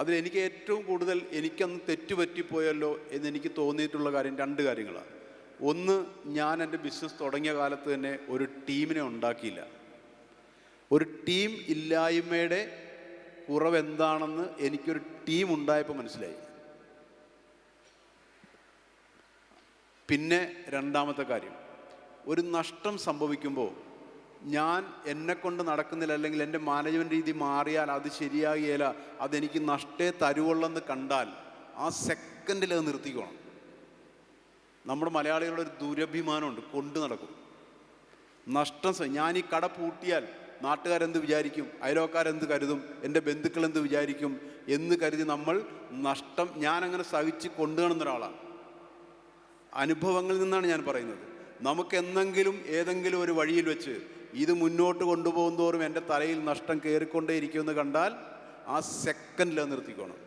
അതിലെനിക്ക് ഏറ്റവും കൂടുതൽ എനിക്കന്ന് തെറ്റുപറ്റിപ്പോയല്ലോ എന്നെനിക്ക് തോന്നിയിട്ടുള്ള കാര്യം 2 കാര്യങ്ങളാണ്. ഒന്ന്, ഞാൻ എൻ്റെ ബിസിനസ് തുടങ്ങിയ കാലത്ത് തന്നെ ഒരു ടീമിനെ ഉണ്ടാക്കിയില്ല. ഒരു ടീം ഇല്ലായ്മയുടെ കുറവെന്താണെന്ന് എനിക്കൊരു ടീം ഉണ്ടായപ്പോൾ മനസ്സിലായി. പിന്നെ രണ്ടാമത്തെ കാര്യം, ഒരു നഷ്ടം സംഭവിക്കുമ്പോൾ ഞാൻ എന്നെക്കൊണ്ട് നടക്കുന്നില്ല, അല്ലെങ്കിൽ എൻ്റെ മാനേജ്മെൻറ്റ് രീതി മാറിയാൽ അത് ശരിയാകില്ല, അതെനിക്ക് നഷ്ടേ തരുവുള്ളെന്ന് കണ്ടാൽ ആ സെക്കൻഡിൽ അത് നിർത്തിക്കണം. നമ്മുടെ മലയാളികളുടെ ഒരു ദുരഭിമാനമുണ്ട്, കൊണ്ടു നടക്കും. നഷ്ടം ഞാൻ ഈ കട പൂട്ടിയാൽ നാട്ടുകാരെന്ത് വിചാരിക്കും, അയൽവക്കാരെന്ത് കരുതും, എൻ്റെ ബന്ധുക്കൾ എന്ത് വിചാരിക്കും എന്ന് കരുതി നമ്മൾ നഷ്ടം ഞാനങ്ങനെ സഹിച്ച് കൊണ്ടുനടന്ന ഒരാളാണ്. അനുഭവങ്ങളിൽ നിന്നാണ് ഞാൻ പറയുന്നത്. നമുക്ക് എന്തെങ്കിലും ഏതെങ്കിലും ഒരു വഴിയിൽ വെച്ച് ഇത് മുന്നോട്ട് കൊണ്ടുപോകും തോറും എൻ്റെ തലയിൽ നഷ്ടം കയറിക്കൊണ്ടേയിരിക്കുമെന്ന് കണ്ടാൽ ആ സെക്കൻഡിൽ നിർത്തിക്കോണം.